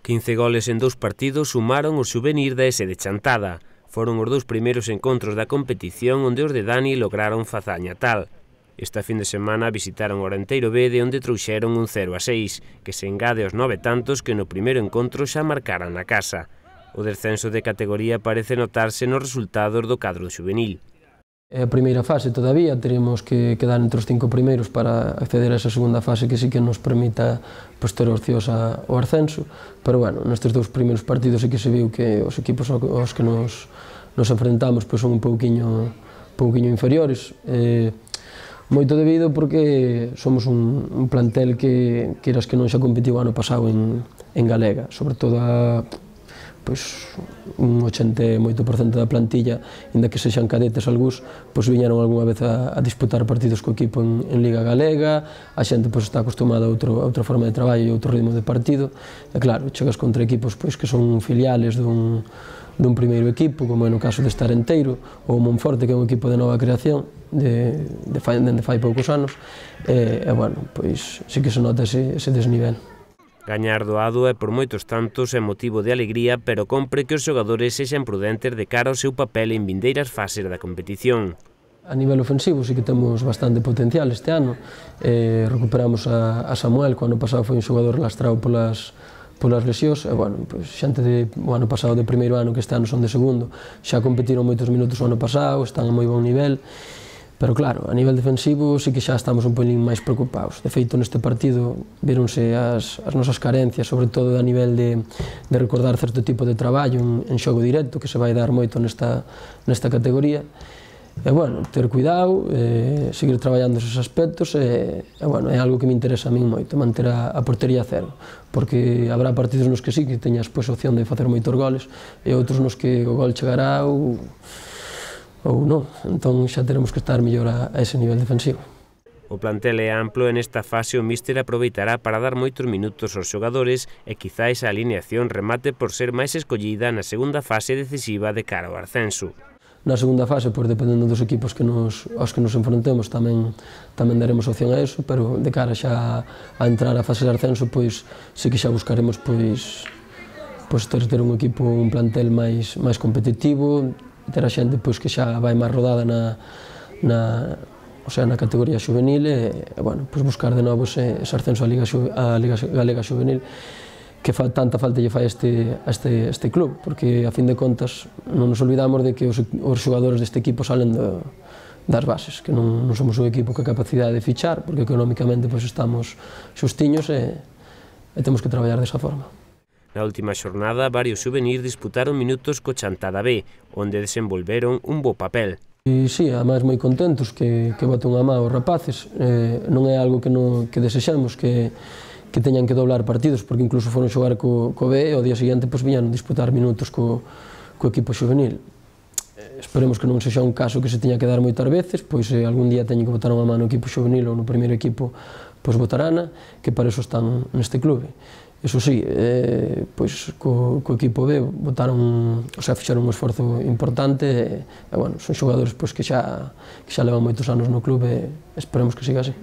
15 goles en 2 partidos sumaron os xuvenís da S de Chantada. Foron os 2 primeiros encontros da competición onde os de Dani lograron fazaña tal. Esta fin de semana visitaron o Orenteiro B, de onde trouxeron un 0-6, que se engade aos 9 tantos que no primeiro encontro xa marcaran na casa. O descenso de categoría parece notarse nos resultados do cadro xuvenil. É a primeira fase todavía, teremos que quedar entre os 5 primeiros para acceder a esa segunda fase que sí que nos permita ter opcións ao ascenso, pero bueno, nestes 2 primeiros partidos sí que se viu que os equipos aos que nos enfrentamos son un pouquiño inferiores, moito debido porque somos un plantel que queiras que non xa competiu ano pasado en Galega, sobre todo un 88% da plantilla, inda que sexan cadetes algúns, viñeron algunha vez a disputar partidos co equipo en Liga Galega, a xente está acostumada a outra forma de traballo e outro ritmo de partido, e claro, chegas contra equipos que son filiales dun primeiro equipo, como é no caso de Orenteiro, ou Monforte, que é un equipo de nova creación, dende fai poucos anos, e bueno, sí que se nota ese desnivel. Gañar doado é por moitos tantos é motivo de alegría, pero compre que os xogadores sexan prudentes de cara ao seu papel en vindeiras fases da competición. A nivel ofensivo sí que temos bastante potencial este ano. Recuperamos a Samuel, que o ano pasado foi un xogador lastrado polas lesións, e bueno, xente do ano pasado de primeiro ano que este ano son de segundo, xa competiron moitos minutos o ano pasado, están a moi bon nivel. Pero claro, a nivel defensivo sí que xa estamos un pelín máis preocupados. De feito, neste partido vironse as nosas carencias, sobre todo a nivel de recordar certo tipo de traballo en xogo directo, que se vai dar moito nesta categoría. E, bueno, ter cuidado, seguir traballando esos aspectos, e, bueno, é algo que me interesa a min moito, manter a portería a cero, porque habrá partidos nos que sí que teñas opción de facer moitos goles, e outros nos que o gol chegará ou non, entón xa teremos que estar mellor a ese nivel defensivo. O plantel é amplo e nesta fase o míster aproveitará para dar moitos minutos aos xogadores e quizás a alineación remate por ser máis escollida na segunda fase decisiva de cara ao ascenso. Na segunda fase, dependendo dos equipos aos que nos enfrontemos, tamén daremos opción a eso, pero de cara xa a entrar a fase de ascenso, sí que xa buscaremos ter un equipo, un plantel máis competitivo, ter a xente que xa vai máis rodada na categoría xuvenil e, bueno, buscar de novo ese ascenso á Liga Galega Xuvenil que tanta falta lle fai a este club, porque a fin de contas non nos olvidamos de que os xogadores deste equipo salen das bases, que non somos un equipo que a capacidade de fichar, porque económicamente estamos xustiños e temos que traballar desa forma. Na última xornada, varios xuvenís disputaron minutos co Chantada B, onde desenvolveron un bo papel. Si, ademais moi contentos que boten a má os rapaces. Non é algo que desexamos, que teñan que doblar partidos, porque incluso foron xogar co B e ao día seguinte viñan disputar minutos co equipo xuvenil. Esperemos que non sexa un caso que se teña que dar moitas veces, se algún día teñen que botar unha má no equipo xuvenil ou no primeiro equipo, botarana, que para eso están neste clube. Eso sí, co equipo B fixeron un esforzo importante e, bueno, son xogadores que xa levan moitos anos no clube e esperemos que siga así.